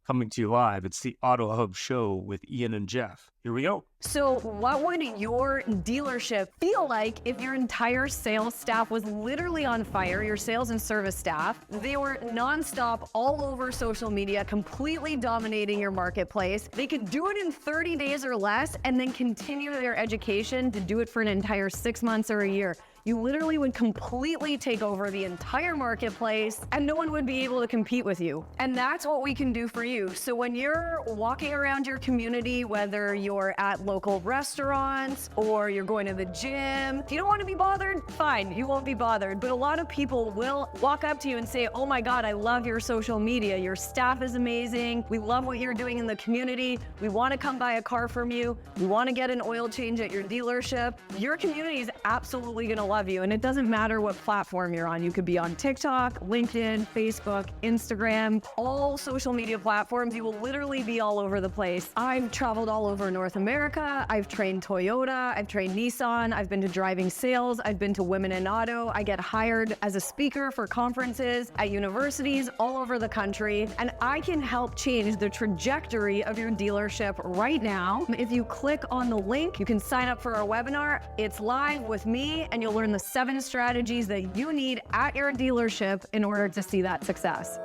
Coming to you live, it's the Autohub Show with Ian and Jeff. Here we go. So what would your dealership feel like if your entire sales staff was literally on fire, your sales and service staff? They were nonstop all over social media, completely dominating your marketplace. They could do it in 30 days or less and then continue their education to do it for an entire 6 months or a year. You literally would completely take over the entire marketplace and no one would be able to compete with you. And that's what we can do for you. So when you're walking around your community, whether you're at local restaurants or you're going to the gym, if you don't want to be bothered, fine, you won't be bothered. But a lot of people will walk up to you and say, oh my God, I love your social media. Your staff is amazing. We love what you're doing in the community. We want to come buy a car from you. We want to get an oil change at your dealership. Your community is absolutely going to love you. And it doesn't matter what platform you're on. You could be on TikTok, LinkedIn, Facebook, Instagram, all social media platforms. You will literally be all over the place. I've traveled all over North America. I've trained Toyota. I've trained Nissan. I've been to driving sales. I've been to Women in Auto. I get hired as a speaker for conferences at universities all over the country. And I can help change the trajectory of your dealership right now. If you click on the link, you can sign up for our webinar. It's live with me, and you'll learn the 7 strategies that you need at your dealership in order to see that success.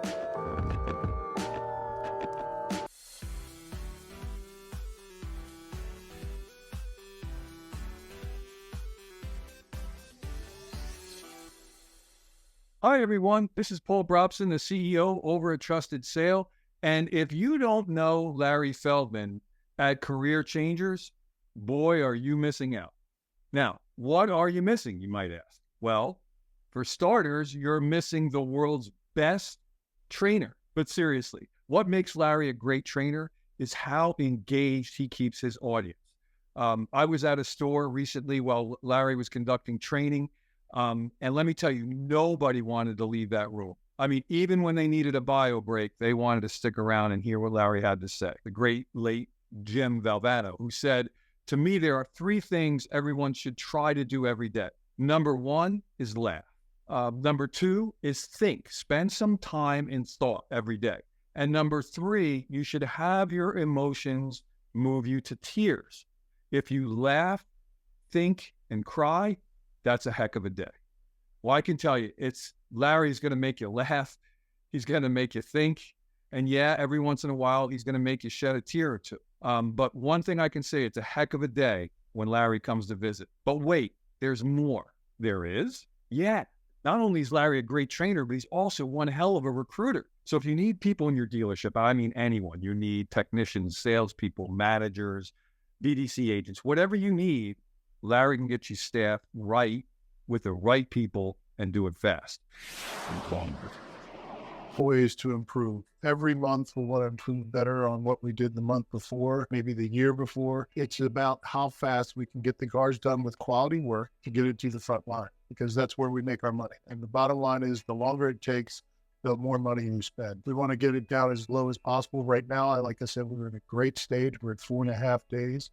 Hi, everyone. This is Paul Brobson, the CEO over at Trusted Sale. And if you don't know Larry Feldman at Career Changers, boy, are you missing out. Now, what are you missing, you might ask? Well, for starters, you're missing the world's best trainer. But seriously, what makes Larry a great trainer is how engaged he keeps his audience. I was at a store recently while Larry was conducting training. And let me tell you, nobody wanted to leave that room. I mean, even when they needed a bio break, they wanted to stick around and hear what Larry had to say. The great late Jim Valvano, who said, to me, there are 3 things everyone should try to do every day. Number 1 is laugh. Number 2 is think. Spend some time in thought every day. And number 3, you should have your emotions move you to tears. If you laugh, think, and cry, that's a heck of a day. Well, I can tell you, Larry's going to make you laugh. He's going to make you think. And yeah, every once in a while, he's going to make you shed a tear or two. But one thing I can say, it's a heck of a day when Larry comes to visit. But wait, there's more. There is? Yeah. Not only is Larry a great trainer, but he's also one hell of a recruiter. So if you need people in your dealership, I mean anyone, you need technicians, salespeople, managers, BDC agents, whatever you need, Larry can get you staffed right with the right people and do it fast. Ways to improve. Every month we want to improve better on what we did the month before, maybe the year before. It's about how fast we can get the cars done with quality work to get it to the front line, because that's where we make our money. And the bottom line is the longer it takes, the more money you spend. We want to get it down as low as possible. Right now, like I said, we're in a great stage. We're at 4.5 days.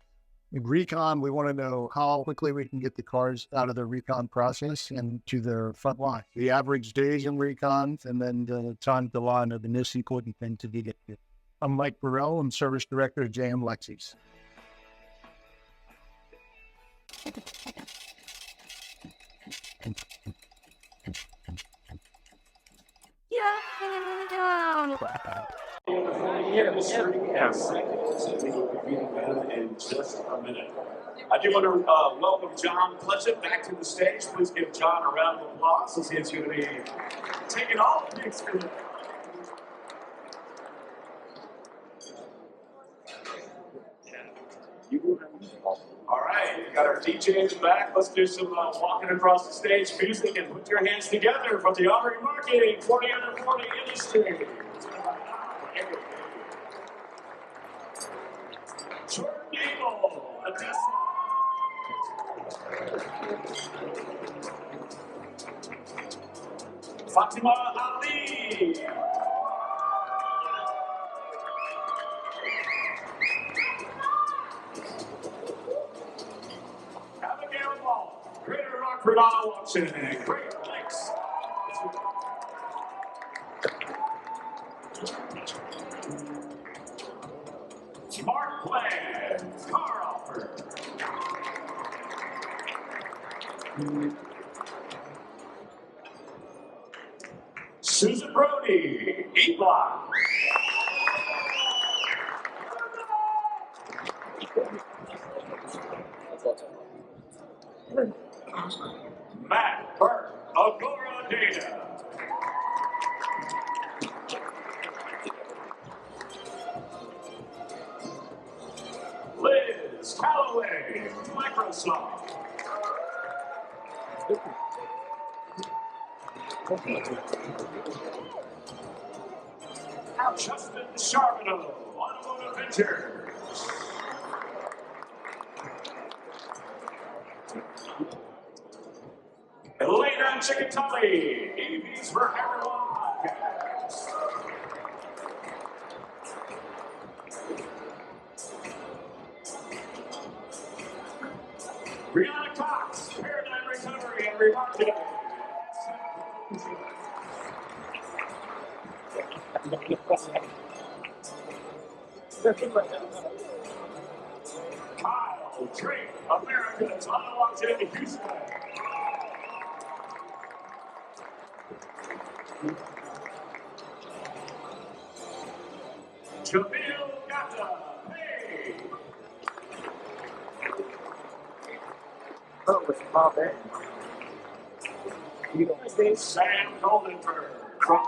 In recon, we want to know how quickly we can get the cars out of the recon process and to their front line. The average days in recon, and then the time to line are the most important thing to get to. I'm Mike Burrell. I'm Service Director at JM Lexus. In just a minute. I do want to welcome John Pletchett back to the stage. Please give John a round of applause as he's going to be taking all the next minute. All right, we got our DJs back. Let's do some walking across the stage music and put your hands together for the Remarketing 40 under 40 industry. Jordan Eagle, Fatima Ali. Abigail Ball, Greater Rockford Auto Auction, and Great Lakes Smart Plan Car Offer. Susan Brody, E-Block. Matt Burke, Agora Data. Liz Calloway, Microsoft. Justin Charbonneau, Automotive Ventures. Elena Chickatelli, EVs for Everyone podcast. Brianna Cox, Paradigm Recovery and Remarketing. Kyle Drake, America's Auto Auction in Houston. Jamil Gata, hey. Sam Goldenberg from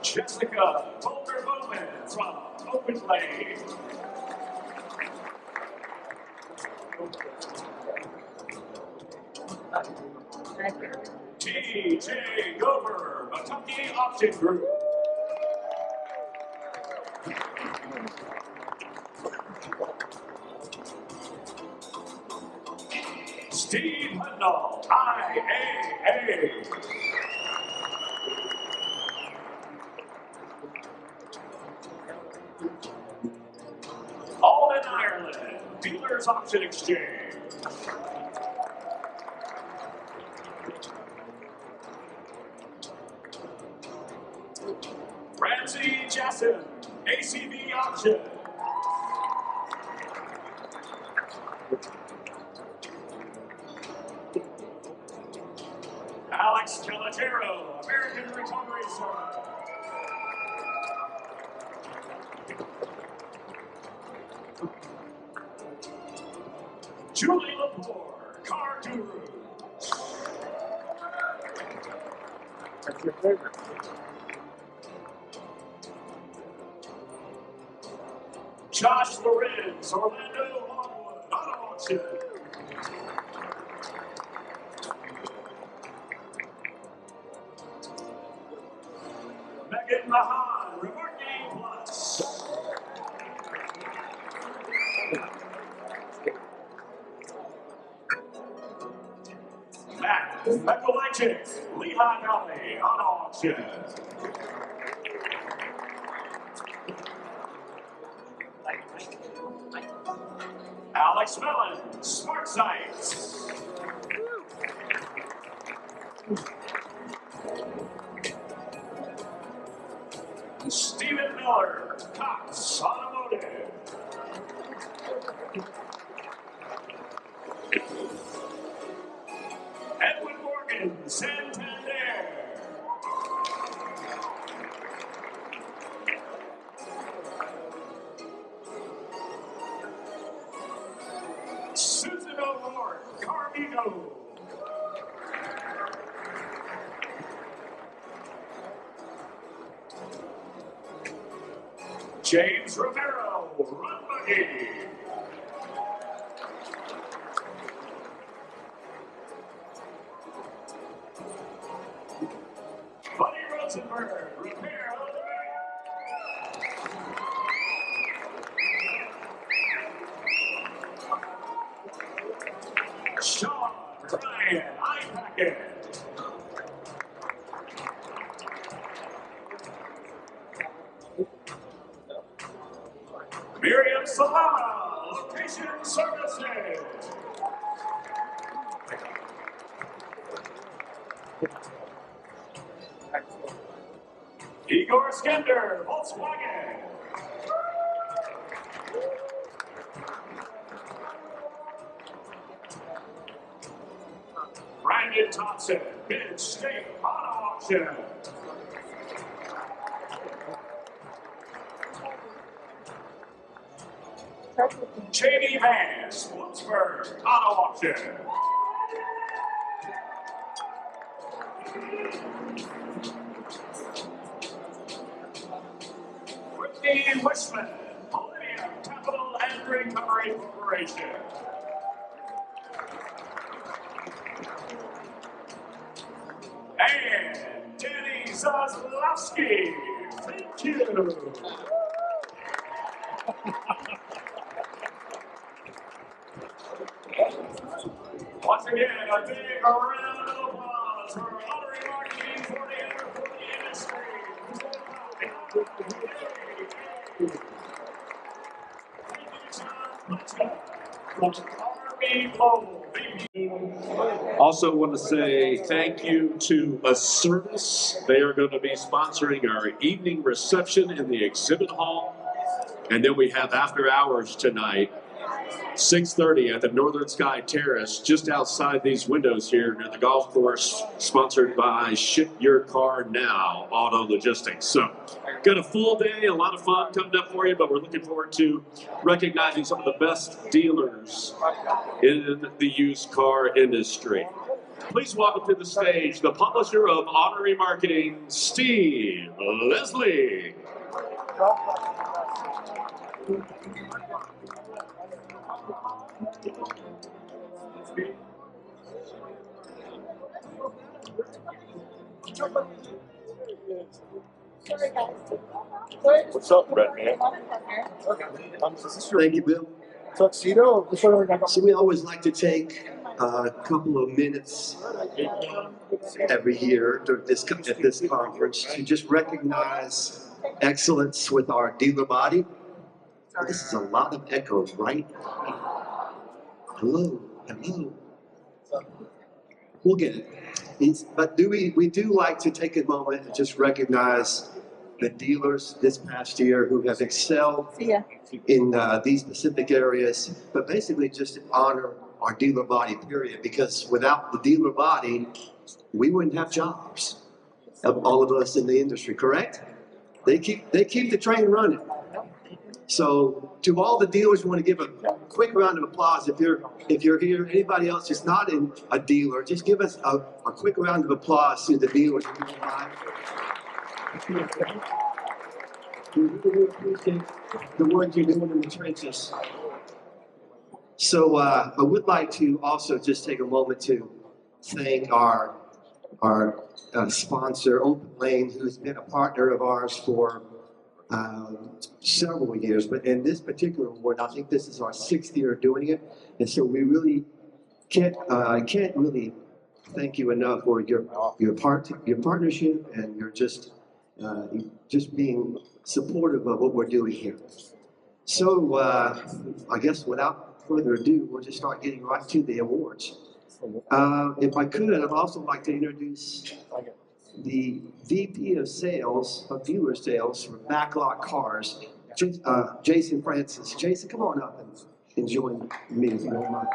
Jessica Boulder Bowman from Open Lane. TJ Gover, Kentucky Auction Group. Steve Hudnall, IAA. Alden Ireland, Dealers Auction Exchange. Ramsey Jessen, ACV Auction. Alex Calatero, American Recoveries. Julie Lepore, Car Guru. That's your favorite. Josh Lorenz, Orlando Longwood, Auto Auction. Megan Mahan, Remarketing Plus. Matt Mekolajic, Lehigh Valley, Auto Auction. Alex Mellon, Smart Sites. Stephen Miller, Cox Automotive. Edwin Morgan, Santander. Susan O'Rourke, Carmino. James Romero, Run Buggy. Buddy Rosenberg, Repair on the Sean Ryan, iPacket. Miriam Salama, Location Services. Igor Skender, Volkswagen. Brandon Thompson, Mid-State Auto Auction. J.D. Vance, Bloomsburg Auto Auction. Whitney Wishman, Millennium Capital and Recovery Corporation. And Danny Zaslowski, thank you. Once again, a big round of applause for Auto Remarketing for the industry. Also want to say thank you to A Service. They are going to be sponsoring our evening reception in the exhibit hall. And then we have after hours tonight, 6:30 at the Northern Sky Terrace, just outside these windows here near the golf course, sponsored by Ship Your Car Now Auto Logistics. So, got a full day, a lot of fun coming up for you, but we're looking forward to recognizing some of the best dealers in the used car industry. Please welcome to the stage the publisher of Auto Remarketing, Steve Leslie. What's up, Brett, man? Thank you, Bill. Tuxedo? So we always like to take a couple of minutes every year at this conference to just recognize excellence with our dealer body. This is a lot of echoes, right? Hello, hello. We'll get it. But we do like to take a moment and just recognize the dealers this past year who have excelled in these specific areas, but basically just honor our dealer body, period, because without the dealer body, we wouldn't have jobs, all of us in the industry, correct? They keep the train running. So to all the dealers, we want to give a quick round of applause. If you're here, anybody else who's not a dealer, just give us a quick round of applause to the dealers. We really appreciate the work you're doing in the trenches. So I would like to also just take a moment to thank our sponsor, Open Lane, who's been a partner of ours for several years. But in this particular award, I think this is our 6th year doing it, and so we really can't really thank you enough for your partnership and your just being supportive of what we're doing here. So I guess without further ado, we'll just start getting right to the awards. If I could, I'd also like to introduce the VP of Sales, of Dealer Sales for Backlot Cars, Jason Francis. Jason, come on up and join me if you don't mind.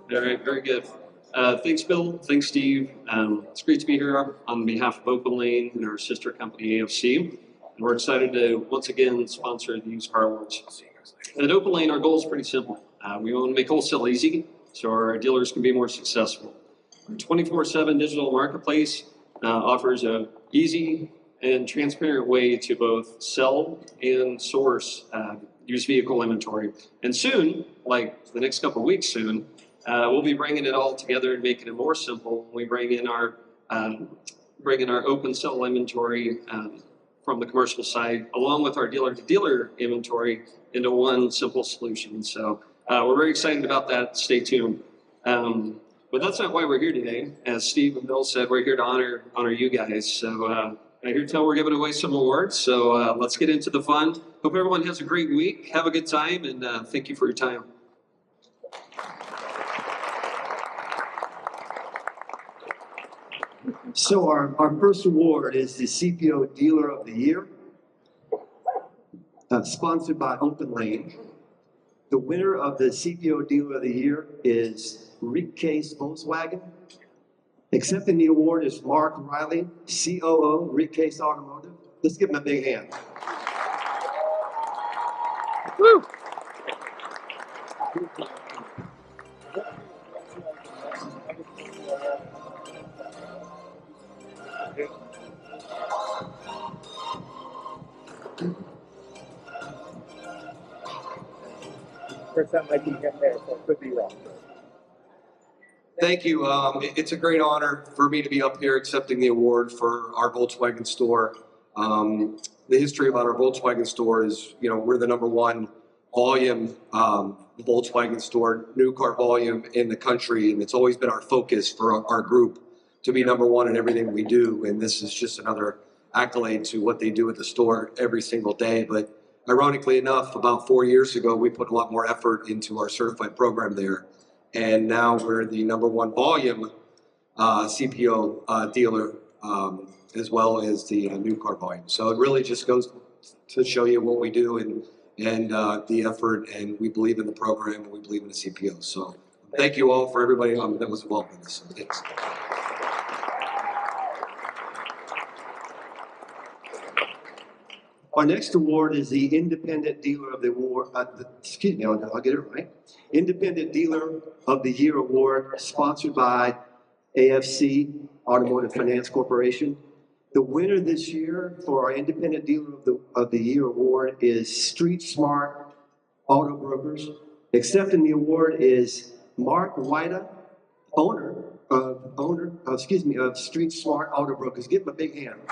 All right, very good. Thanks, Bill. Thanks, Steve. It's great to be here on behalf of Open Lane and our sister company, AFC. And we're excited to once again sponsor the Used Car Awards. At Open Lane, our goal is pretty simple. We want to make wholesale easy so our dealers can be more successful. Our 24/7 digital marketplace offers an easy and transparent way to both sell and source used vehicle inventory. And soon, like the next couple of weeks soon, we'll be bringing it all together and making it more simple when we bring in our open sell inventory from the commercial side, along with our dealer-to-dealer inventory into one simple solution. So we're very excited about that. Stay tuned. But that's not why we're here today. As Steve and Bill said, we're here to honor you guys. So I hear tell we're giving away some awards, so let's get into the fun. Hope everyone has a great week. Have a good time, and thank you for your time. So our first award is the CPO Dealer of the Year, sponsored by Open Lane. The winner of the CPO Dealer of the Year is Rick Case Volkswagen. Accepting the award is Mark Riley, COO, Rick Case Automotive. Let's give him a big hand. Woo! First time I can get there, so it could be wrong. Thank you. It's a great honor for me to be up here accepting the award for our Volkswagen store. The history about our Volkswagen store is, we're the #1 volume Volkswagen store, new car volume in the country, and it's always been our focus for our group to be #1 in everything we do. And this is just another accolade to what they do at the store every single day. But ironically enough, about 4 years ago, we put a lot more effort into our certified program there. And now we're the #1 volume CPO dealer, as well as the new car volume. So it really just goes to show you what we do and the effort, and we believe in the program, and we believe in the CPO. So thank you all for everybody that was involved in this. Thanks. Our next award is the Independent Dealer of the Award. Excuse me, I'll get it right. Independent Dealer of the Year Award, sponsored by AFC, Automotive Finance Corporation. The winner this year for our Independent Dealer of the Year Award is Street Smart Auto Brokers. Accepting the award is Mark Whita, owner of Street Smart Auto Brokers. Give him a big hand.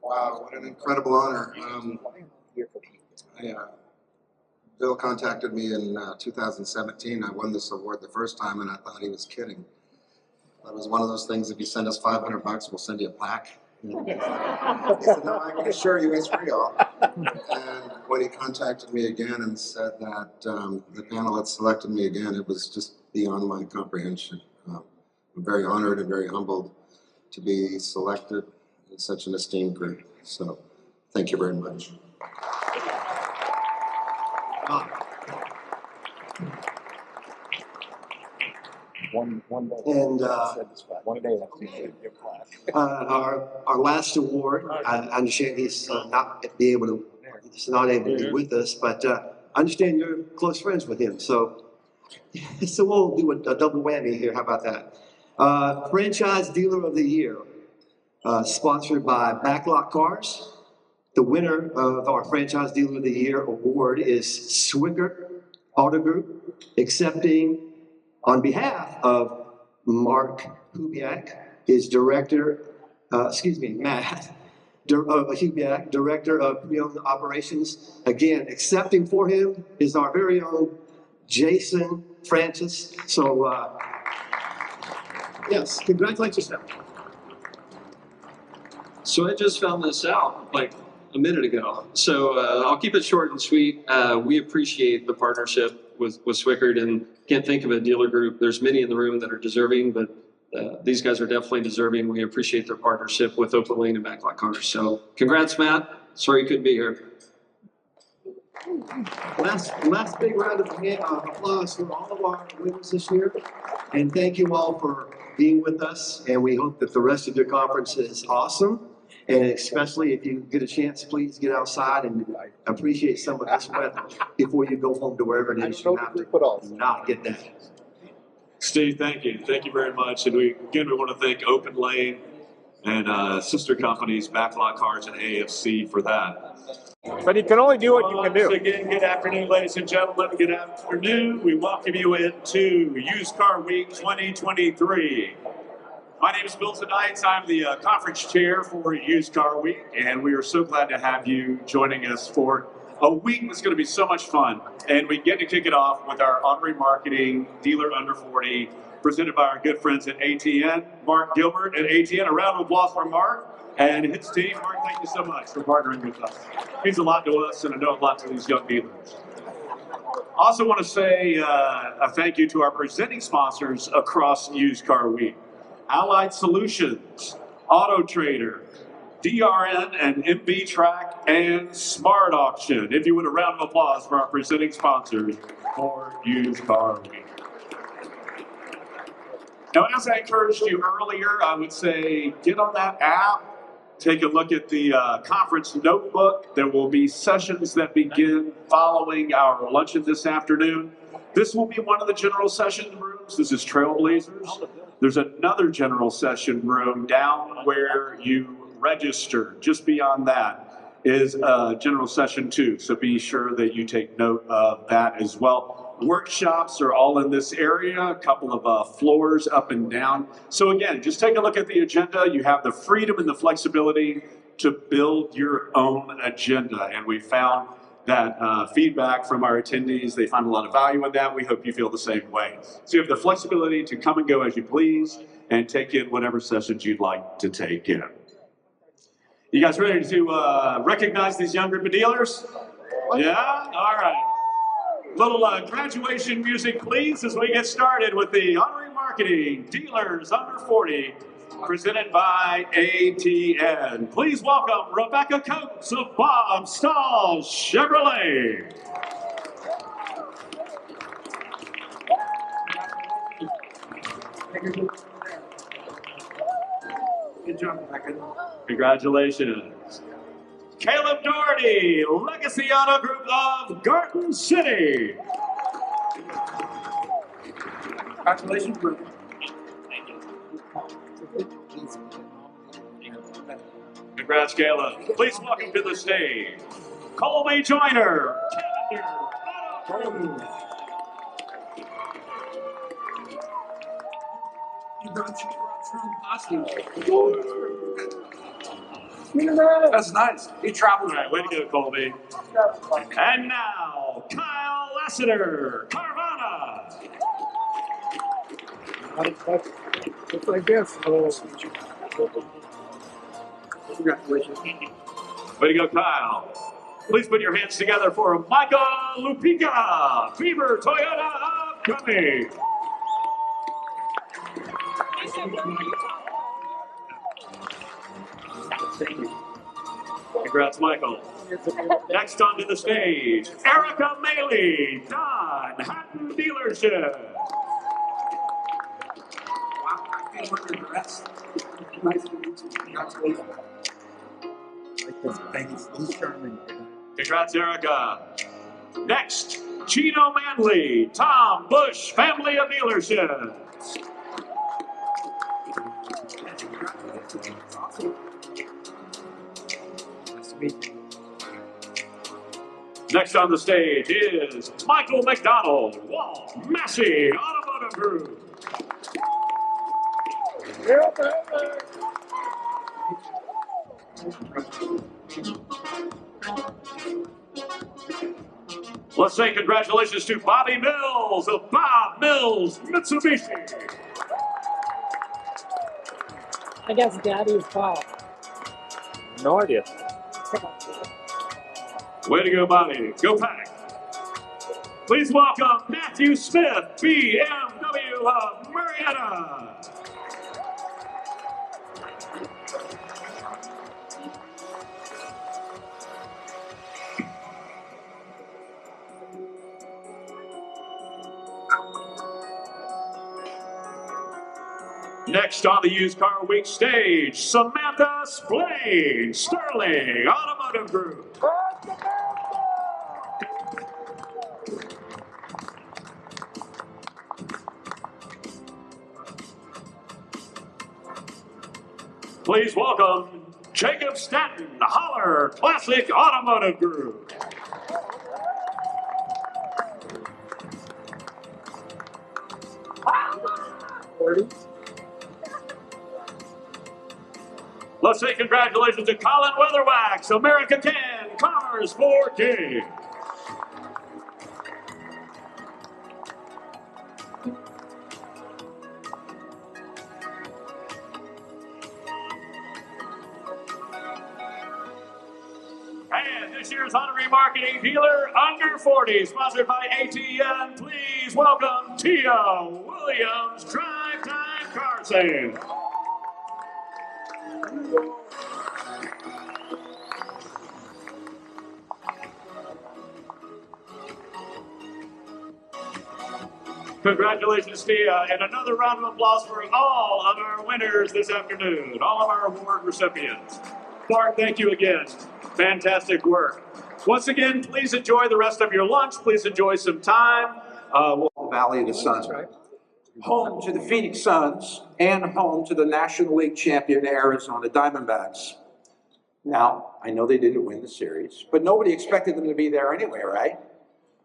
Wow, what an incredible honor. Bill contacted me in 2017. I won this award the first time, and I thought he was kidding. That was one of those things, if you send us $500, we'll send you a plaque. He said, no, I can assure you it's real. And when he contacted me again and said that the panel had selected me again, it was just beyond my comprehension. I'm very honored and very humbled to be selected in such an esteemed group. So thank you very much. One day. And one day I'll see your class. our last award, I understand he's not able to be with us, but I understand you're close friends with him. So we'll do a double whammy here. How about that? Franchise Dealer of the Year, sponsored by Backlot Cars. The winner of our Franchise Dealer of the Year award is Swickert Auto Group, accepting on behalf of Mark Hubiak, is Matt Hubiak, Director of Pre-Owned Operations. Again, accepting for him is our very own Jason Francis. So, yes, congratulations. So I just found this out like a minute ago. So I'll keep it short and sweet. We appreciate the partnership with Swickert, and can't think of a dealer group. There's many in the room that are deserving, but these guys are definitely deserving. We appreciate their partnership with Open Lane and Backlot Cars. So congrats, Matt. Sorry you couldn't be here. Last big round of applause for all of our winners this year. And thank you all for being with us. And we hope that the rest of your conference is awesome. And especially if you get a chance, please get outside and appreciate some of this weather before you go home to wherever it is you have to not get that. Steve, thank you. Thank you very much. And we want to thank Open Lane and sister companies, Backlot Cars and AFC for that. But you can only do what you can do. Once again, good afternoon, ladies and gentlemen. Good afternoon. We welcome you into Used Car Week 2023. My name is Bill Tonight. I'm the conference chair for Used Car Week, and we are so glad to have you joining us for a week that's going to be so much fun. And we get to kick it off with our on remarketing dealer under 40, presented by our good friends at ATN, Mark Gilbert at ATN. A round of applause for Mark and his team. Mark, thank you so much for partnering with us. It means a lot to us, and I know a lot to these young dealers. Also want to say a thank you to our presenting sponsors across Used Car Week. Allied Solutions, Auto Trader, DRN and MB Track, and Smart Auction. If you would, a round of applause for our presenting sponsors for Used Car Week. Now, as I encouraged you earlier, I would say get on that app, take a look at the conference notebook. There will be sessions that begin following our luncheon this afternoon. This will be one of the general session rooms. This is Trailblazers. There's another general session room down where you register. Just beyond that is general session 2. So be sure that you take note of that as well. Workshops are all in this area, a couple of floors up and down. So again, just take a look at the agenda. You have the freedom and the flexibility to build your own agenda. And we found that feedback from our attendees, they find a lot of value in that. We hope you feel the same way. So you have the flexibility to come and go as you please and take in whatever sessions you'd like to take in. You guys ready to recognize these young group of dealers? Yeah? All right. Little graduation music, please, as we get started with the Auto Remarketing Dealers Under 40, presented by ATN. Please welcome Rebecca Coates of Bob Stahl Chevrolet. Good job, Rebecca. Congratulations. Caleb Doherty, Legacy Auto Group of Garden City. Congratulations, Rebecca. Congrats, Caleb. Please welcome to the stage Colby Joyner, Cavender Auto Group. You brought from Boston. That's nice. He travels. All right, way to go, Colby. And now, Kyle Lassiter, Carvana. It's like this. Congratulations. Way to go, Kyle. Please put your hands together for Micah Lupica, Beaver Toyota of Cumming. Congrats, Michael. Next onto the stage, Erica Maley, Don Hatton Dealership. Wow, I feel like you're dressed. Nice to meet you. Congratulations. Thank you. He's charming. Congrats, Erica. Next, Chino Manley, Tom Bush Family of Dealerships. Awesome. Nice to meet you. Next on the stage is Michael McDonald, Walt Massey Automotive Group. Let's say congratulations to Bobby Mills of Bob Mills Mitsubishi. I guess Daddy's Bob. No idea. Way to go, Bobby. Go Pack. Please welcome Matthew Smith, BMW of Marietta. Next on the Used Car Week stage, Samantha Splain, Sterling Automotive Group. Please welcome Jacob Stanton, Holler Classic Automotive Group. Let's say congratulations to Colin Weatherwax, America 10, Cars for King. And this year's Honda Remarketing Dealer Under 40, sponsored by ATN. Please welcome Tia Williams, Drive Time Car Sales. Congratulations, Tia, and another round of applause for all of our winners this afternoon, all of our award recipients. Clark, thank you again. Fantastic work. Once again, please enjoy the rest of your lunch. Please enjoy some time. Valley of the Sun. Home to the Phoenix Suns and home to the National League champion Arizona Diamondbacks. Now, I know they didn't win the series, but nobody expected them to be there anyway, right?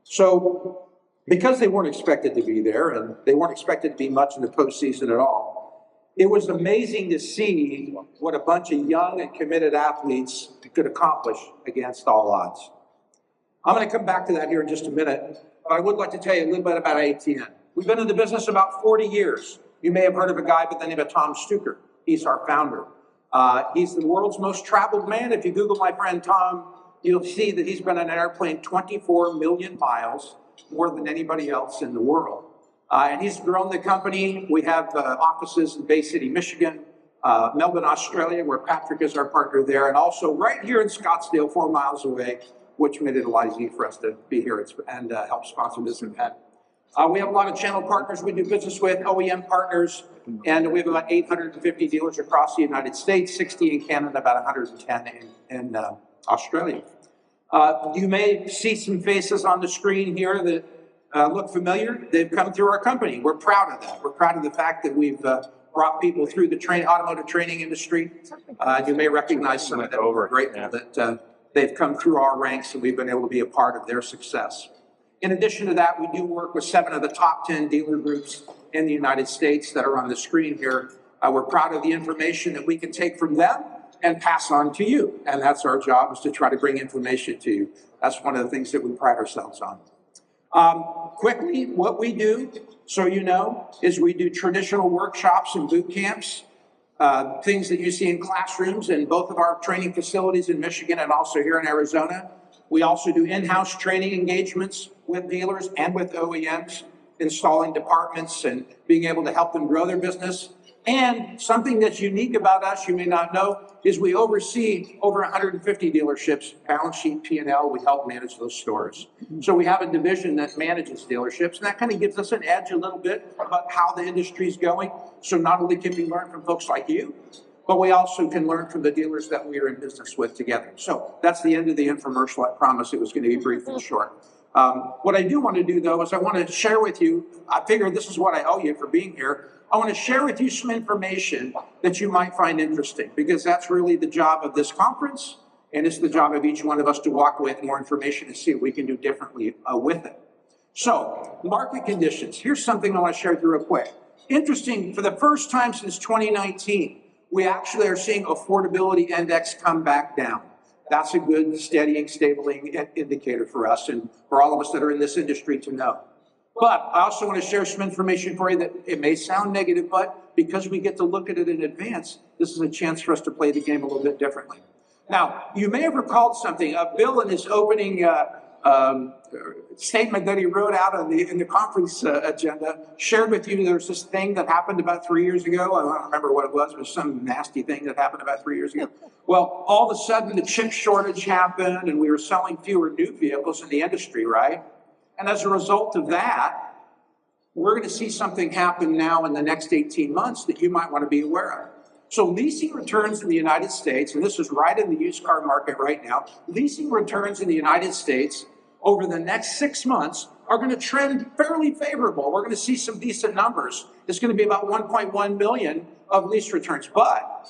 So, because they weren't expected to be there and they weren't expected to be much in the postseason at all, it was amazing to see what a bunch of young and committed athletes could accomplish against all odds. I'm going to come back to that here in just a minute, but I would like to tell you a little bit about ATN. We've been in the business about 40 years. You may have heard of a guy by the name of Tom Stuker. He's our founder. He's the world's most traveled man. If you Google my friend Tom, you'll see that he's been on an airplane 24 million miles, more than anybody else in the world. And he's grown the company. We have offices in Bay City, Michigan, Melbourne, Australia, where Patrick is our partner there, and also right here in Scottsdale, 4 miles away, which made it a lot easier for us to be here and help sponsor this event. We have a lot of channel partners we do business with, OEM partners, and we have about 850 dealers across the United States, 60 in Canada, about 110 in Australia. You may see some faces on the screen here that look familiar. They've come through our company. We're proud of that. We're proud of the fact that we've brought people through the automotive training industry. You may recognize some of them. We're grateful that they've come through our ranks and we've been able to be a part of their success. In addition to that, we do work with 7 of the top 10 dealer groups in the United States that are on the screen here. We're proud of the information that we can take from them and pass on to you. And that's our job, is to try to bring information to you. That's one of the things that we pride ourselves on. Quickly, what we do, so you know, is we do traditional workshops and boot camps, things that you see in classrooms in both of our training facilities in Michigan and also here in Arizona. We also do in-house training engagements with dealers and with OEMs, installing departments and being able to help them grow their business. And something that's unique about us, you may not know, is we oversee over 150 dealerships, balance sheet, P&L. We help manage those stores. So we have a division that manages dealerships, and that kind of gives us an edge a little bit about how the industry is going. So not only can we learn from folks like you, but we also can learn from the dealers that we are in business with together. So that's the end of the infomercial. I promise it was going to be brief and short. What I do want to do, though, is I want to share with you, I figure this is what I owe you for being here. I want to share with you some information that you might find interesting, because that's really the job of this conference, and it's the job of each one of us to walk away with more information and see what we can do differently with it. So, market conditions. Here's something I want to share with you real quick. Interesting, for the first time since 2019, we actually are seeing affordability index come back down. That's a good, steadying, stabling indicator for us and for all of us that are in this industry to know. But I also want to share some information for you that it may sound negative, but because we get to look at it in advance, this is a chance for us to play the game a little bit differently. Now, you may have recalled something. Bill, in his opening statement that he wrote out in the conference agenda, shared with you there's this thing that happened about 3 years ago. I don't remember what it was. It was some nasty thing that happened about 3 years ago. Well, all of a sudden, the chip shortage happened, and we were selling fewer new vehicles in the industry, right? And as a result of that, we're going to see something happen now in the next 18 months that you might want to be aware of. So leasing returns in the United States, and this is right in the used car market right now, leasing returns in the United States over the next 6 months are going to trend fairly favorable. We're going to see some decent numbers. It's going to be about 1.1 million of lease returns. But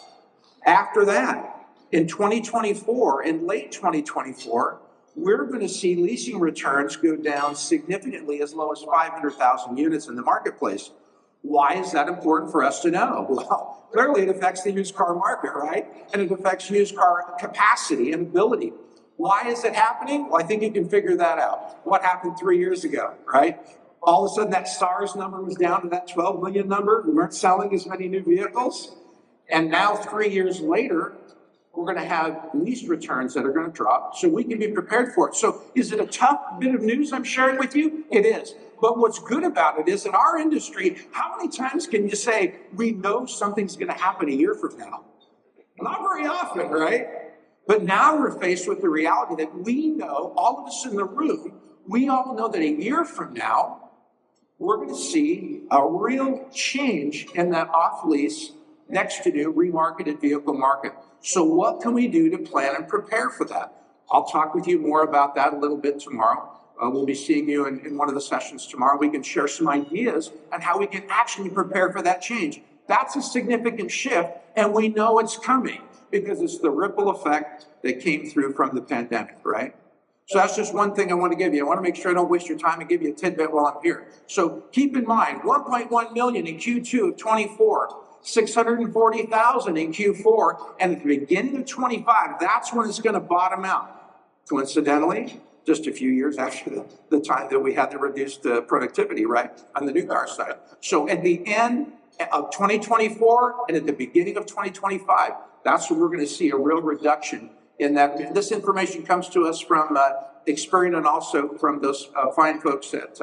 After that, in 2024, in late 2024, we're going to see leasing returns go down significantly as low as 500,000 units in the marketplace. Why is that important for us to know? Well, clearly it affects the used car market, right? And it affects used car capacity and ability. Why is it happening? Well, I think you can figure that out. What happened 3 years ago, right? All of a sudden that SARS number was down to that 12 million number. We weren't selling as many new vehicles. And now 3 years later, we're going to have lease returns that are going to drop, so we can be prepared for it. So is it a tough bit of news I'm sharing with you? It is. But what's good about it is in our industry, how many times can you say, we know something's going to happen a year from now? Not very often, right? But now we're faced with the reality that we know, all of us in the room, we all know that a year from now, we're going to see a real change in that off-lease, next-to-new, remarketed vehicle market. So what can we do to plan and prepare for that? I'll talk with you more about that a little bit tomorrow. We'll be seeing you in one of the sessions tomorrow. We can share some ideas on how we can actually prepare for that change. That's a significant shift, and we know it's coming because it's the ripple effect that came through from the pandemic, right? So that's just one thing I want to give you. I want to make sure I don't waste your time and give you a tidbit while I'm here. So keep in mind, 1.1 million in Q2 of 24, 640,000 in Q4, and at the beginning of 25, that's when it's going to bottom out. Coincidentally, just a few years after the time that we had the reduced productivity, right, on the new car side. So at the end of 2024 and at the beginning of 2025, that's when we're going to see a real reduction in that. This information comes to us from Experian and also from those fine folks at,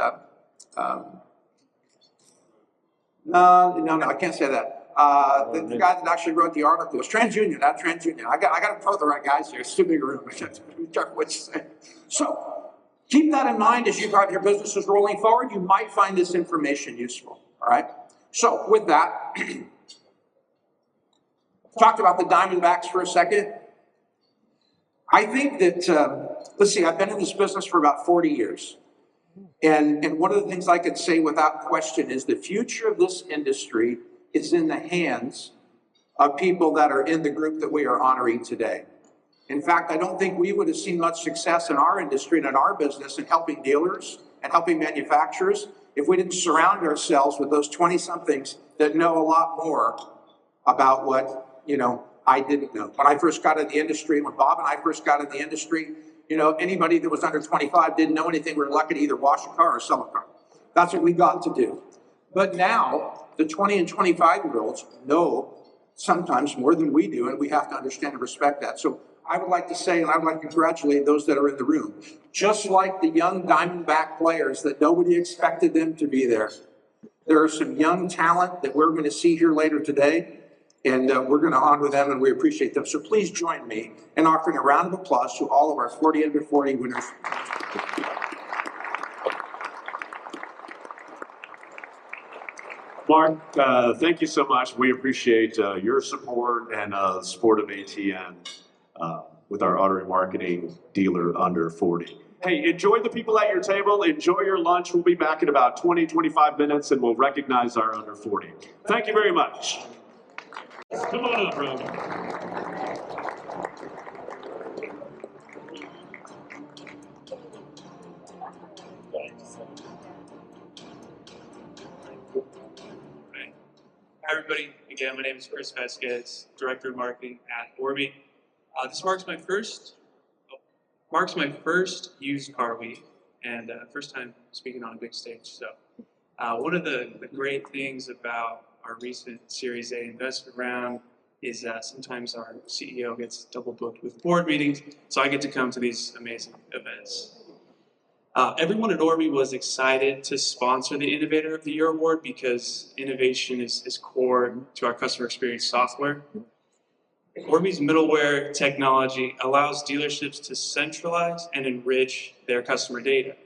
no, I can't say that. The guy that actually wrote the article was TransUnion, not TransUnion. I got to throw the right guys here. It's too big a room. Be careful what you say. So keep that in mind as you drive your businesses rolling forward. You might find this information useful. All right. So with that, talked about the Diamondbacks for a second. I think that, let's see, I've been in this business for about 40 years. And one of the things I could say without question is the future of this industry is in the hands of people that are in the group that we are honoring today. In fact, I don't think we would have seen much success in our industry and in our business in helping dealers and helping manufacturers if we didn't surround ourselves with those 20-somethings that know a lot more about what, I didn't know. When I first got in the industry, when Bob and I first got in the industry, anybody that was under 25 didn't know anything. We were lucky to either wash a car or sell a car. That's what we got to do. But now, the 20 and 25-year-olds know sometimes more than we do, and we have to understand and respect that. So I would like to say, and I would like to congratulate those that are in the room. Just like the young Diamondback players that nobody expected them to be there, there are some young talent that we're going to see here later today, and we're going to honor them, and we appreciate them. So please join me in offering a round of applause to all of our 40 under 40 winners. Mark, thank you so much. We appreciate your support and the support of ATN with our auto remarketing dealer under 40. Hey, enjoy the people at your table. Enjoy your lunch. We'll be back in about 20, 25 minutes, and we'll recognize our under 40. Thank you very much. Come on up, Robbie. Hi, everybody. Again, my name is Chris Vasquez, Director of Marketing at Orbi. This marks my first used car week and first time speaking on a big stage. So one of the great things about our recent Series A investment round is sometimes our CEO gets double booked with board meetings, so I get to come to these amazing events. Everyone at Orbi was excited to sponsor the Innovator of the Year award because innovation is core to our customer experience software. Orbi's middleware technology allows dealerships to centralize and enrich their customer data.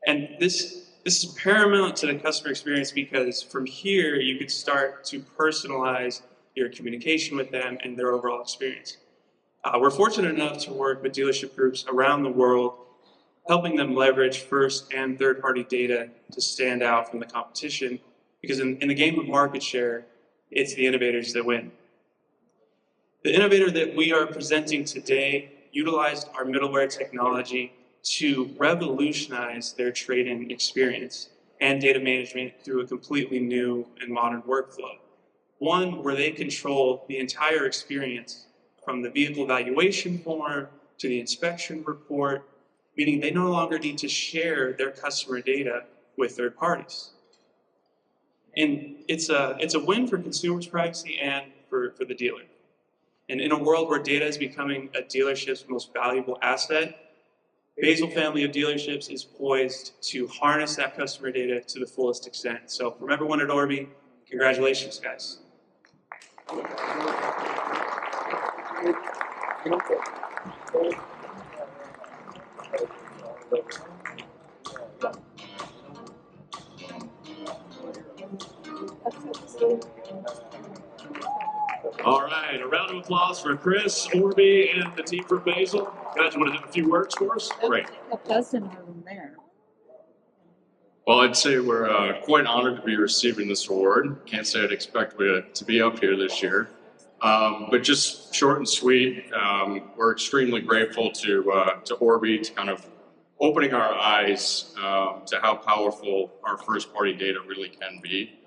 And this is paramount to the customer experience because from here you can start to personalize your communication with them and their overall experience. We're fortunate enough to work with dealership groups around the world, helping them leverage first and third-party data to stand out from the competition, because in the game of market share, it's the innovators that win. The Innovator that we are presenting today utilized our middleware technology to revolutionize their trade-in experience and data management through a completely new and modern workflow. One where they control the entire experience from the vehicle valuation form to the inspection report, meaning they no longer need to share their customer data with third parties. And it's a win for consumers' privacy and for the dealer. And in a world where data is becoming a dealership's most valuable asset, Basil family of dealerships is poised to harness that customer data to the fullest extent. So from everyone at Orbi, congratulations, guys. All right, a round of applause for Chris, Orby, and the team from Basil. Guys, want to have a few words for us? Great. A dozen of them there. Well, I'd say we're quite honored to be receiving this award. Can't say I'd expect to be up here this year. But just short and sweet, we're extremely grateful to Orby to kind of opening our eyes to how powerful our first-party data really can be.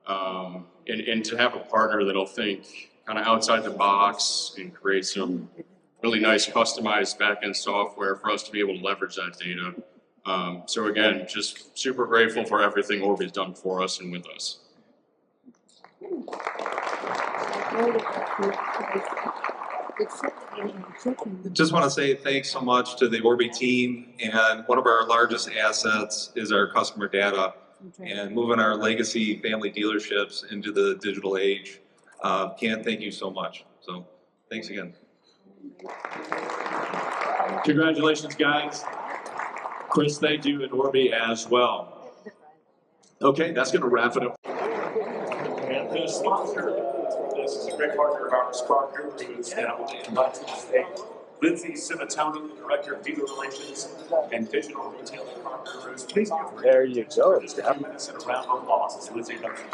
And to have a partner that'll think kind of outside the box and create some really nice customized back-end software for us to be able to leverage that data. So again, just super grateful for everything Orby's done for us and with us. Just want to say thanks so much to the Orby team, and one of our largest assets is our customer data, and moving our legacy family dealerships into the digital age. Can't thank you so much. So thanks again. Congratulations, guys. Chris, thank you, and Orby as well. Okay, that's going to wrap it up. And the sponsor, this is a great partner of ours, Recoveries, and I want to invite to the stage Lindsay Civittoni, the Director of Dealer Relations and Digital Retailing Partners. Please give her there you go. Just a few minutes and a round of applause as Lindsay comes in.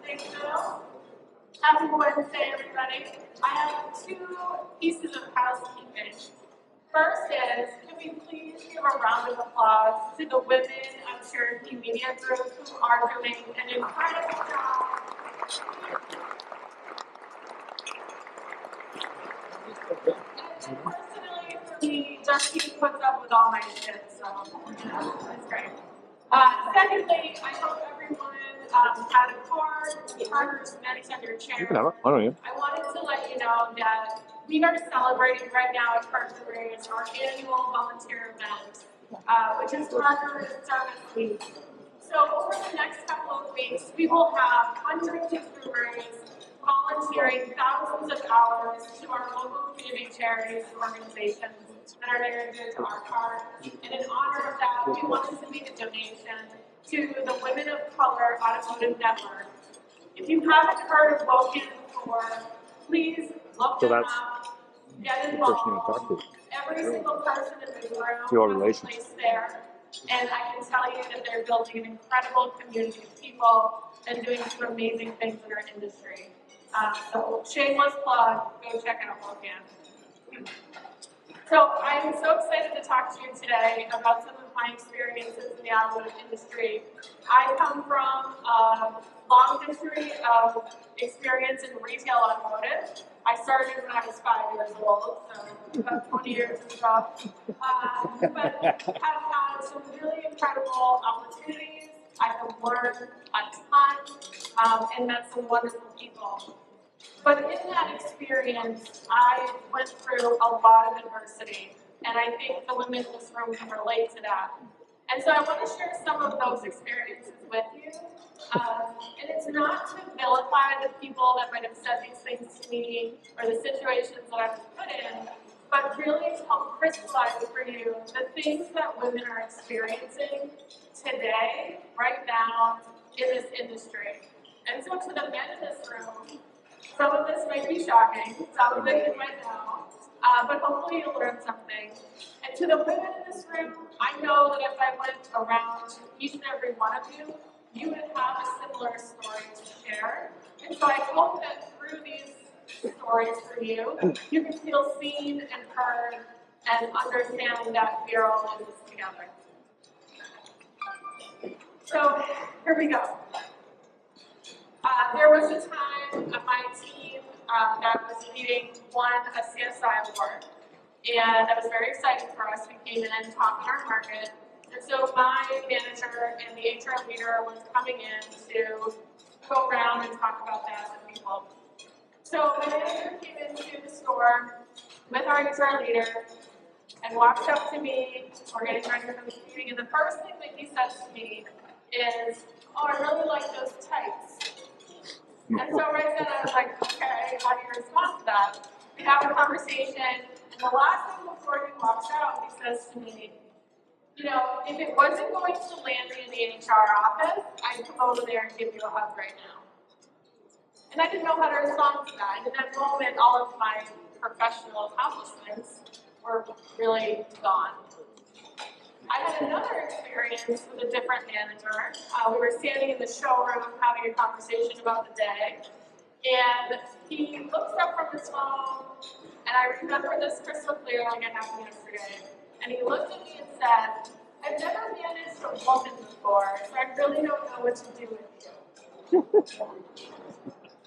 Thanks, Bill. Happy Wednesday, everybody. I have two pieces of housekeeping. First is, can we please give a round of applause to the women of Cherokee Media Group who are doing an incredible job. And personally, for me, Justine puts up with all my shit, so it's great. Secondly, I hope everyone had a card, partners, medics on your chair. You can have it. I don't know. I wanted to let you know that we are celebrating right now at Recoveries our annual volunteer event, which is Recoveries Service Week. So over the next couple of weeks, we will have hundreds of groomers volunteering thousands of hours to our local community charities and organizations that are very dear to our heart. And in honor of that, we wanted to make a donation to the Women of Color Automotive Network. If you haven't heard of Woken before, please look them up, get involved. Every single person in this room has a place there. And I can tell you that they're building an incredible community of people and doing some amazing things in our industry. So shameless plug, go check out Woken. So I am so excited to talk to you today about some of my experiences in the automotive industry. I come from a long history of experience in retail automotive. I started when I was 5 years old, so about 20 years ago. But have had some really incredible opportunities. I have learned a ton and met some wonderful people. But in that experience, I went through a lot of adversity, and I think the women in this room can relate to that. And so I want to share some of those experiences with you. And it's not to vilify the people that might have said these things to me or the situations that I was put in, but really to help crystallize for you the things that women are experiencing today, right now, in this industry. And so to the men in this room, some of this might be shocking, some of it you might know, but hopefully you'll learn something. And And to the women in this room, I know that if I went around to each and every one of you, you would have a similar story to share. And so I hope that through these stories for you, you can feel seen and heard and understand that we are all in this together. So here we go. There was a time my team that was leading won a CSI award. And that was very exciting for us. We came in and talked in our market. And so my manager and the HR leader was coming in to go around and talk about that with people. So my manager came into the store with our HR leader and walks up to me. We're getting ready for the meeting, and the first thing that he says to me is, "Oh, I really like those tights." And so right then I was like, "Okay, how do you respond to that?" We have a conversation, and the last thing before he walks out, he says to me, "You know, if it wasn't going to land me in the HR office, I'd come over there and give you a hug right now." And I didn't know how to respond to that. And in that moment, all of my professional accomplishments were really gone. I had another experience with a different manager. We were standing in the showroom having a conversation about the day, and he looks up from his phone, and I remember this crystal clear like it happened yesterday. And he looked at me and said, "I've never managed a woman before, so I really don't know what to do with you."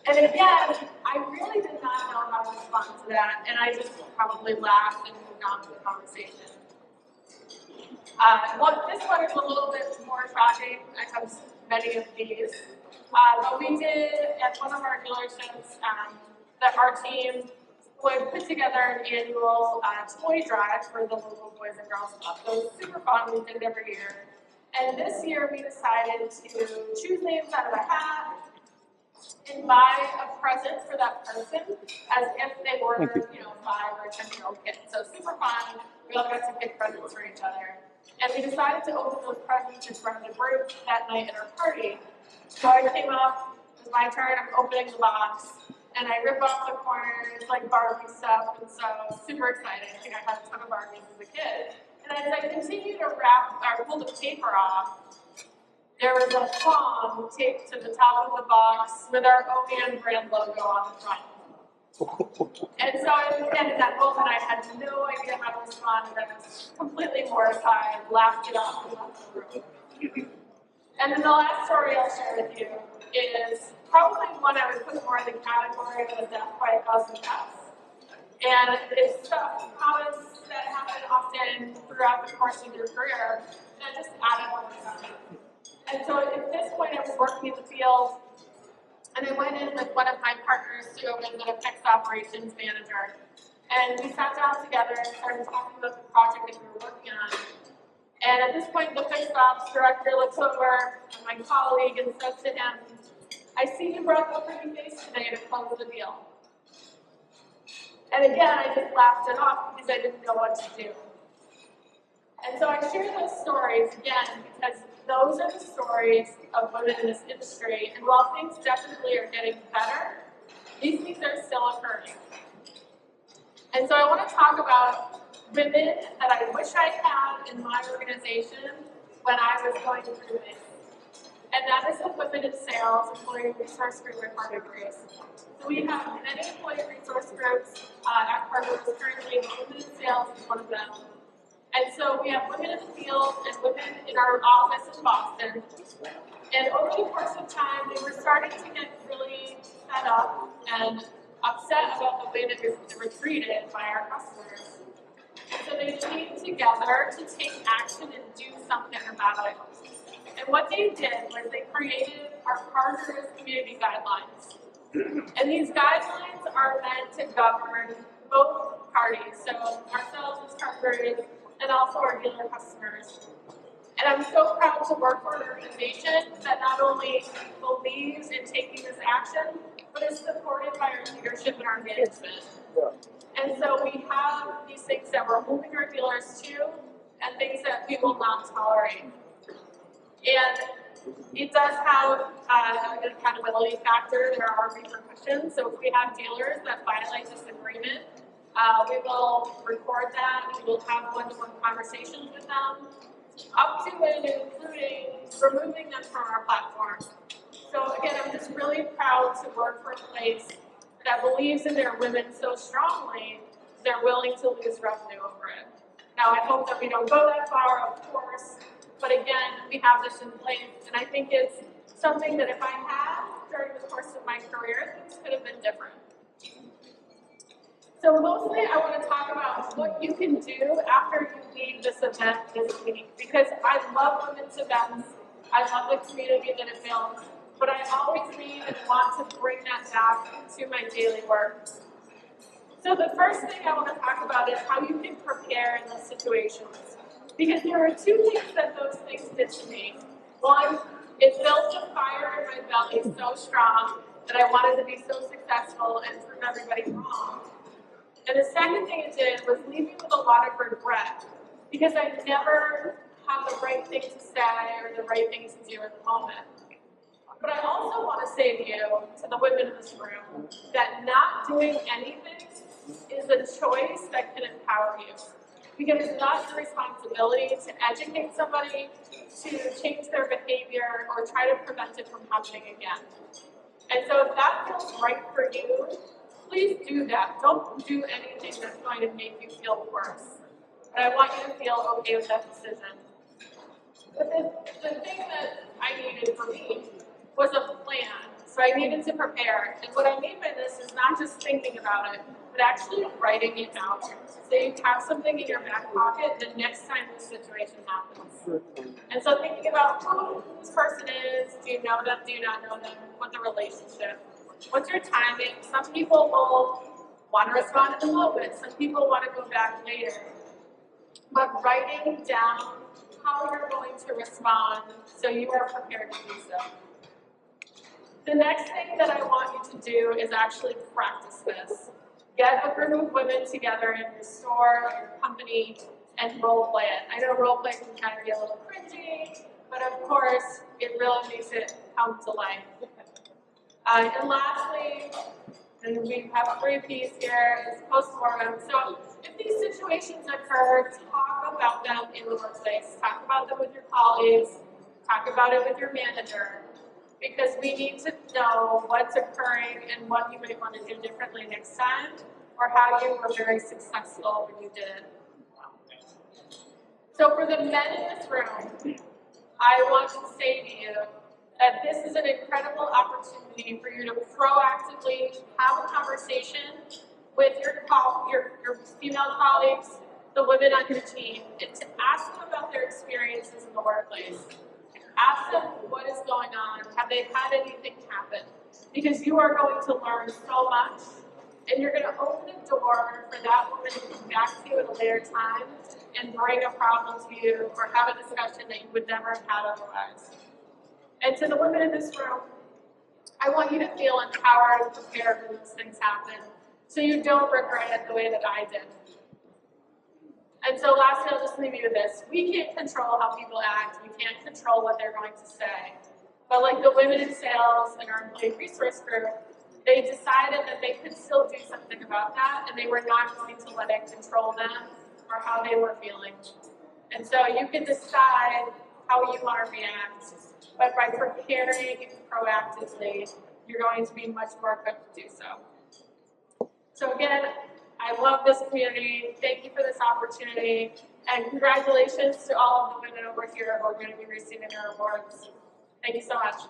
And again, I really did not know how to respond to that, and I just probably laughed and moved on with the conversation. This one is a little bit more shocking. I have many of these. But we did, at one of our dealerships, that our team would put together an annual toy drive for the local Boys and Girls Club. So it was super fun. We did it every year. And this year we decided to choose names out of a hat and buy a present for that person as if they were, 5 or 10-year-old kids. So super fun. We all got to pick presents for each other. And we decided to open those presents in front of the group that night at our party. So I came up, it was my turn, I'm opening the box, and I rip off the corners like Barbie stuff, and so super excited. I think I had a ton of Barbies as a kid. And as I continued to pull the paper off, there was a thong taped to the top of the box with our OEM brand logo on the front. And so again, in that moment, I had no idea how to respond, and I was completely mortified, laughed it off, and left the room. And then the last story I'll share with you is probably one I would put more in the category of a death by 1,000 cuts. And it's comments that happen often throughout the course of your career that just added over time. And so at this point, I was working in the field, and I went in with one of my partners to go visit a fixed operations manager. And we sat down together and started talking about the project that we were working on. And at this point, the fixed ops director looks over at my colleague and says to him, "I see you brought the pretty face today to close the deal." And again, I just laughed it off because I didn't know what to do. And so I share those stories again because those are the stories of women in this industry. And while things definitely are getting better, these things are still occurring. And so I want to talk about women that I wish I had in my organization when I was going through this. And that is the Women in Sales Employee Resource Group at Recoveries. So we have many employee resource groups at Recoveries. Currently, Women in Sales is one of them. And so we have women in the field and women in our office in Boston. And over the course of time, we were starting to get really fed up and upset about the way that we were treated by our customers. And so they came together to take action and do something about it. And what they did was they created our partners community guidelines. And these guidelines are meant to govern both parties, so ourselves as partners and also our dealer customers. And I'm so proud to work for an organization that not only believes in taking this action, but is supported by our leadership and our management. And so we have these things that we're holding our dealers to and things that we will not tolerate. And it does have an accountability factor. There are repercussions. So if we have dealers that violate this agreement, we will record that, we we'll have one-to-one conversations with them, up to and including removing them from our platform. So again, I'm just really proud to work for a place that believes in their women so strongly, they're willing to lose revenue over it. Now, I hope that we don't go that far, of course, but again, we have this in place, and I think it's something that if I had during the course of my career, things could have been different. So mostly I want to talk about what you can do after you leave this event this week, because I love women's events, I love the community that it builds, but I always need and want to bring that back into my daily work. So the first thing I want to talk about is how you can prepare in those situations. Because there are two things that those things did to me. One, it built a fire in my belly so strong that I wanted to be so successful and prove everybody wrong. And the second thing it did was leave me with a lot of regret, because I never had the right thing to say or the right thing to do at the moment. But I also want to say to you, to the women in this room, that not doing anything is a choice that can empower you. Because it's not your responsibility to educate somebody, to change their behavior, or try to prevent it from happening again. And so if that feels right for you, please do that. Don't do anything that's going to make you feel worse. But I want you to feel okay with that decision. But the thing that I needed for me was a plan. So I needed to prepare. And what I mean by this is not just thinking about it, but actually writing it out. So you have something in your back pocket the next time this situation happens. And so thinking about who this person is, do you know them, do you not know them, what the relationship, what's your timing? Some people will want to respond in the moment, some people want to go back later. But writing down how you're going to respond so you are prepared to do so. The next thing that I want you to do is actually practice this. Get a group of women together in your store, your company, and role play it. I know role play can kind of be a little cringy, but of course, it really makes it come to life. And lastly, and we have 3 P's here, is postmortem. So if these situations occur, talk about them in the workplace. Talk about them with your colleagues. Talk about it with your manager. Because we need to know what's occurring and what you might want to do differently next time, or how you were very successful when you did it. So for the men in this room, I want to say to you that this is an incredible opportunity for you to proactively have a conversation with your female colleagues, the women on your team, and to ask them about their experiences in the workplace. Ask them what is going on. Have they had anything happen? Because you are going to learn so much, and you're going to open a door for that woman to come back to you at a later time and bring a problem to you or have a discussion that you would never have had otherwise. And to the women in this room, I want you to feel empowered and prepared when those things happen, so you don't regret it the way that I did. And so lastly, I'll just leave you with this. We can't control how people act. We can't control what they're going to say. But like the women in sales and our employee resource group, they decided that they could still do something about that, and they were not going to let it control them or how they were feeling. And so you can decide how you want to react, but by preparing proactively, you're going to be much more equipped to do so. So again, I love this community. Thank you for this opportunity. And congratulations to all of the women over here who are going to be receiving their awards. Thank you so much.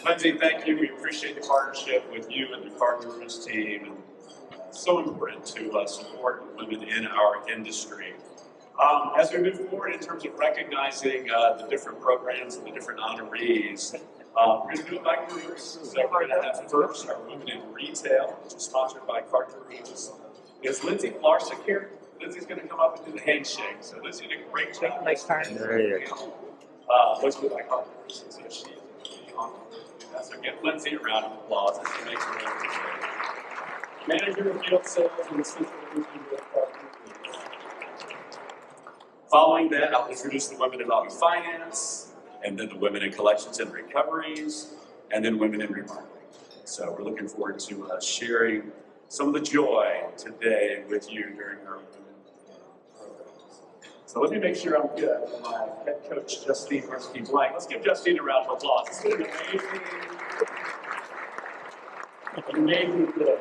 Lindsay, thank you. We appreciate the partnership with you and the Carter's team. And so important to support women in our industry. As we move forward in terms of recognizing the different programs and the different honorees, we're going to do it by groups. So we're going to have first our Women in Retail, which is sponsored by Carter's. Is Lindsay Larson here? Lindsay's going to come up and do the handshake. So Lindsay did a great job. There you go. Let's do it by Carter's. So she on. So give Lindsay a round of applause as she makes her way. Manager of Field Sales in the Central Region of Carter. Following that, I'll introduce the women in auto finance, and then the women in collections and recoveries, and then women in remarketing. So we're looking forward to sharing some of the joy today with you during our programs. So let me make sure I'm good with my head coach, Justine Blank. Let's give Justine a round of applause. It's been amazing day.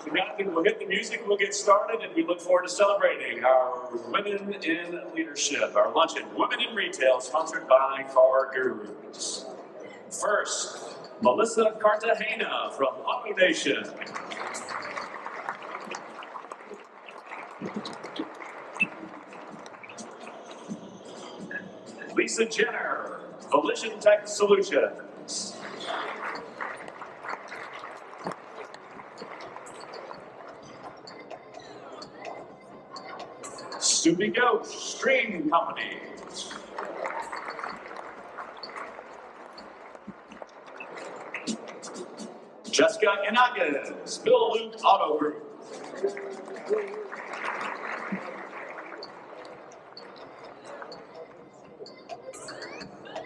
So guys, we'll hit the music, we'll get started, and we look forward to celebrating our Women in Leadership, our luncheon, Women in Retail, sponsored by Car Gurus. First, Melissa Cartagena from Auto Nation. Lisa Jenner, Collision Tech Solutions. Subi Ghost, Stream Company. Jessica Inagas, Bill Luke Auto Group.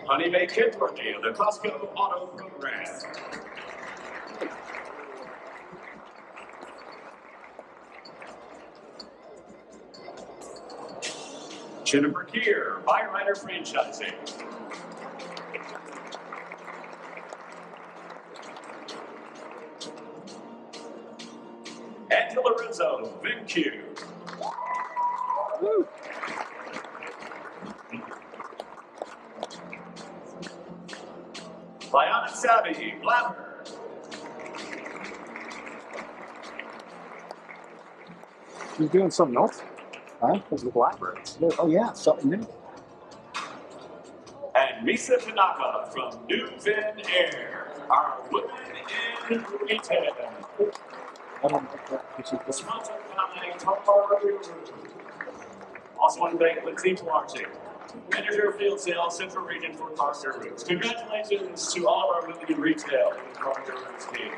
Honey May Kidworthy of the Costco Auto Program. Jennifer Keir, Byrider Franchising. Angela Rizzo, VinQ. Liana Savvy, Blabber. She's doing something else? Huh? Because the Blabber. Oh, yeah, something new. And Misa Tanaka from New Vin Air, our Women in Retail. Sponsored by Car Gurus. Also want to thank Lindsay Duarte, Manager of Field Sales, Central Region for Car Gurus. Congratulations to all of our Women in Retail and Car Gurus team.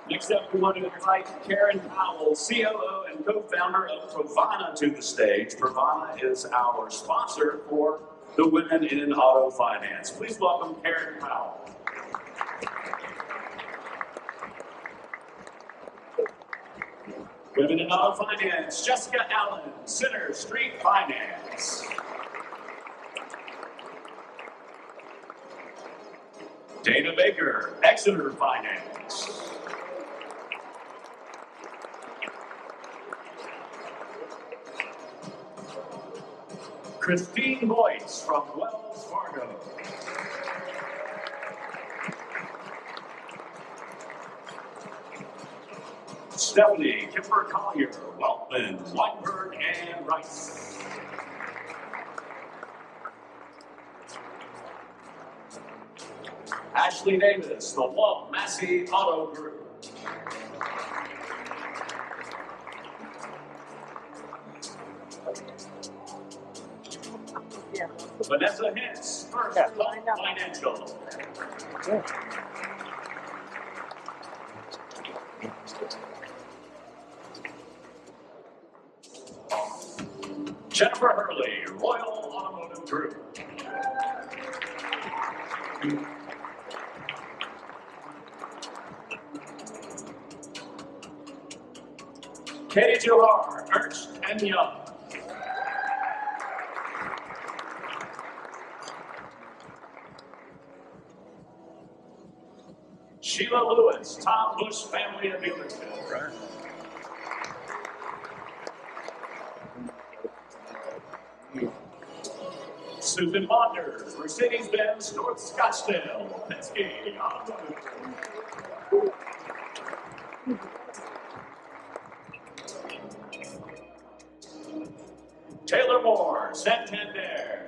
Next up, we want to invite Karen Powell, COO and co-founder of Provana, to the stage. Provana is our sponsor for the Women in Auto Finance. Please welcome Karen Powell. Women in Auto Finance, Jessica Allen, Center Street Finance. Dana Baker, Exeter Finance. Christine Boyce from Wells Fargo. Stephanie Kipper Collier, Weltman, Weinberg, and Rice. Ashley Davis, the Walt Massey Auto Group. Vanessa Hintz, First Financial. Jennifer Hurley, Royal Automotive Group. Katie Johar, Ernst & Young. Sheila Lewis, Tom Bush Family of Dealership. Right. Susan Bonders, Mercedes-Benz, North Scottsdale, Penske, Automotive. Taylor Moore, Santander.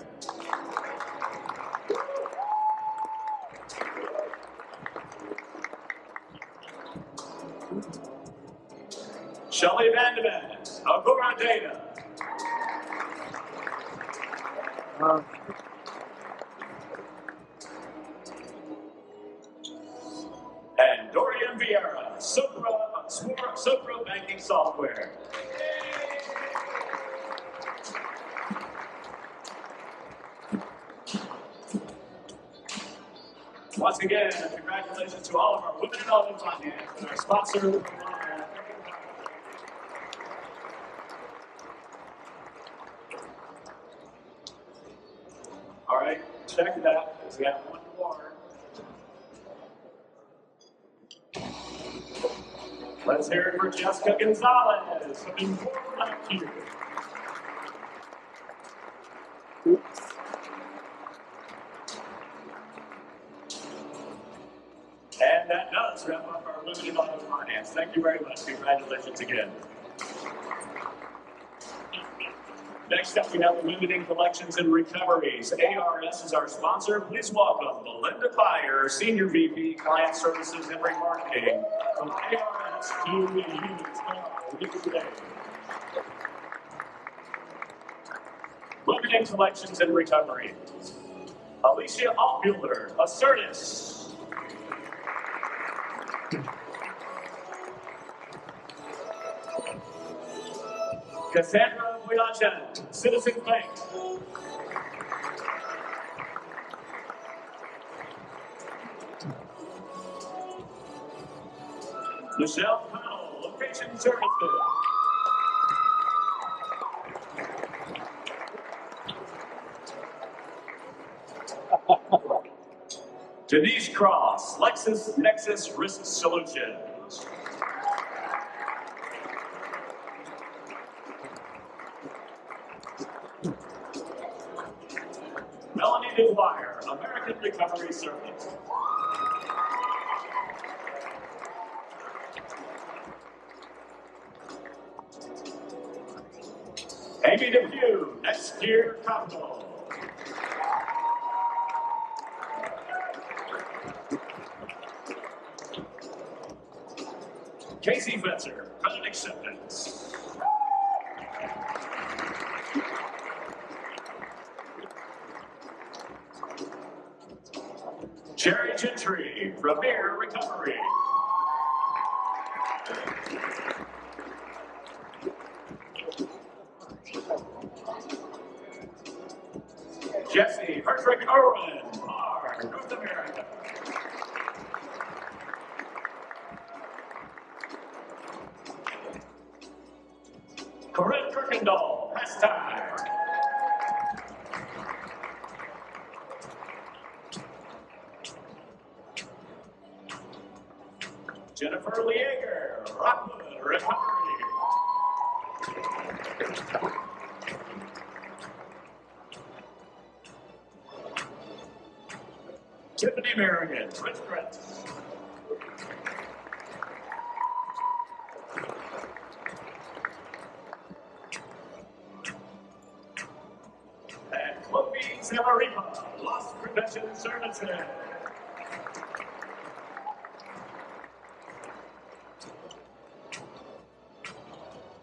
Shelley Vandeman, Agora Data. And Dorian Vieira, Sopro banking software. Once again, congratulations to all of our women in auto finance and our sponsor. All right, check that. We have one more. Let's hear it for Jessica Gonzalez from Innovator. And that does wrap up our women in auto finance. Thank you very much. Congratulations again. Next up, we have the Women in Collections and Recoveries. ARS is our sponsor. Please welcome Belinda Byer, Senior VP, Client Services and Remarketing from ARS to you today. Women in Collections and Recovery. Alicia Altmuller, Assertis. Cassandra Boyajan, Citizens Bank. Michelle Powell, Location Services. Denise Cross, LexisNexis Risk Solutions. Melanie Dwyer, American Recovery Service. Amy Depew, Next Gear Capital. Casey Fetzer, Credit Acceptance. Jerry Gentry, Premier Recovery. Jesse Hertrick Irwin, Par, North America. Corinne Kirkendall, Pastime. Jennifer Lieger, Rockwood Recovery. Tiffany Marion, Ridgecrest. And Chloe Zamaripa, Loss Prevention Services.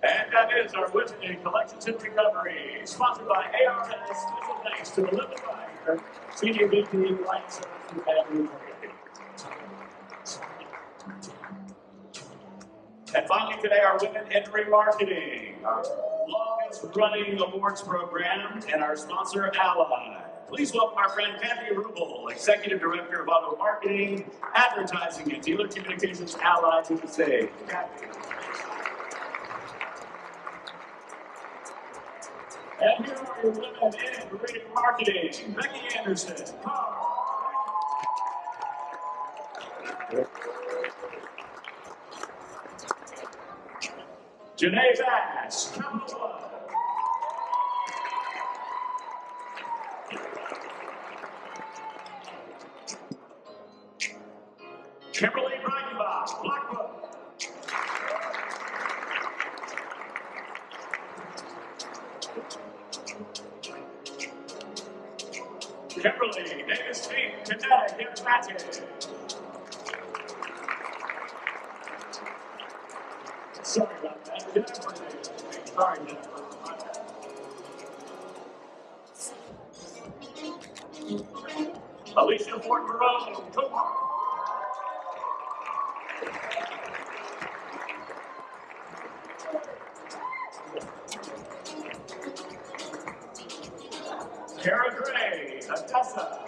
And that is our Women in Collections and Recovery, sponsored by ARS. Special thanks to Belinda Byer, Senior VP, Client Services and Remarketing. And finally today, our Women in Remarketing, our longest running awards program, and our sponsor, Ally. Please welcome our friend Kathy Rubel, Executive Director of Auto Marketing, Advertising, and Dealer Communications Ally to the stage. Kathy. And here are your women in remarketing, Becky Anderson, Janae Bass, Capital One. Kimberly Breidenbach, Blackwood. Kimberly Davis Team, Kinetic Interactive. Sorry about that. Jennifer Davis. Sorry, Jennifer. Alicia Fort Moreau, Cooper. Kara Gray, Odessa.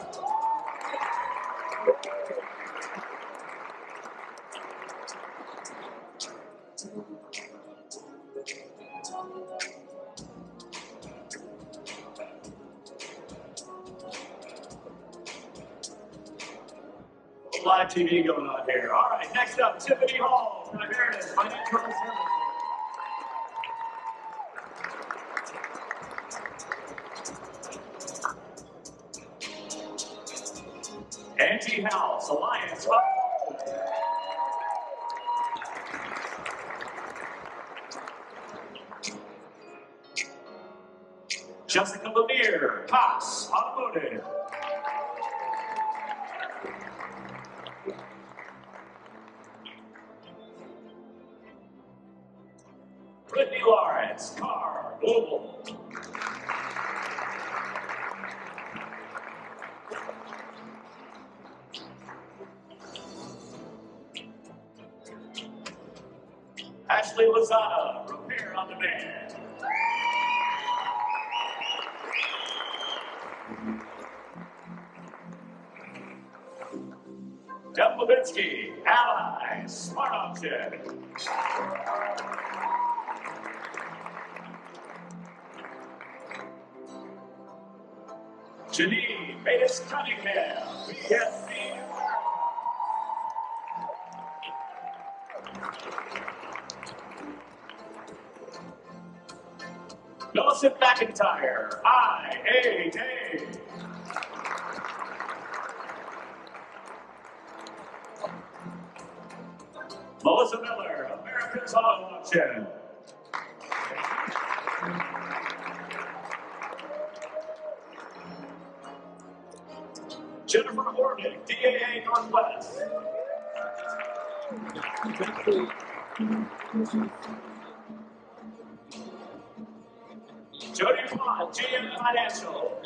Live TV going on here. All right, next up, Tiffany Hall, Primaris Financial Services. Angie House, Alliance. Jessica Lemire, Cox, Automotive. Brittany Lawrence, Car, Global. Ashley Lozada, Repair on Demand. Deb Levinsky, Ally, Smart Option. Janine Matus Cunningham, BSC. Millicent McIntyre, IAA. Melissa Miller, America's Auto Auction. Jennifer Hornick, DAA Northwest. Jody Pond, GM Financial.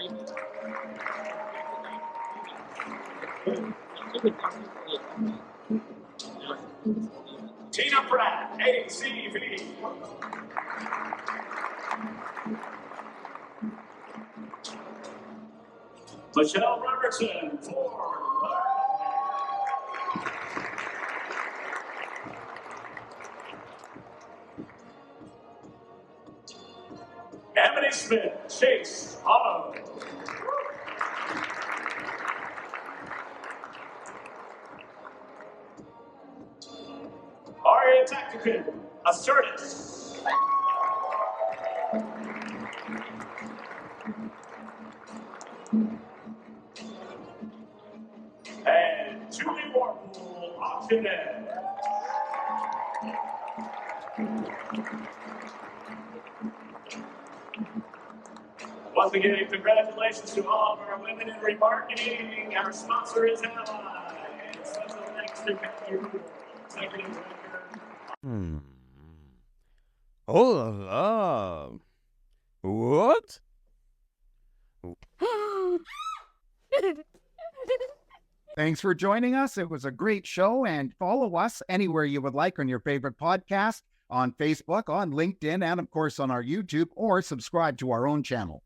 Tina Pratt, ACV. Michelle Robertson, Ford. Emily Smith, Chase Auto. Aria Tactican, Assertus. And Julie Warpool, Auctioneer. Once again, congratulations to all of our women in remarketing. Our sponsor is Ally. And special thanks to Matthew, Executive Director. Oh la la. What? Thanks for joining us. It was a great show, and follow us anywhere you would like on your favorite podcast, on Facebook, on LinkedIn, and of course on our YouTube, or subscribe to our own channel.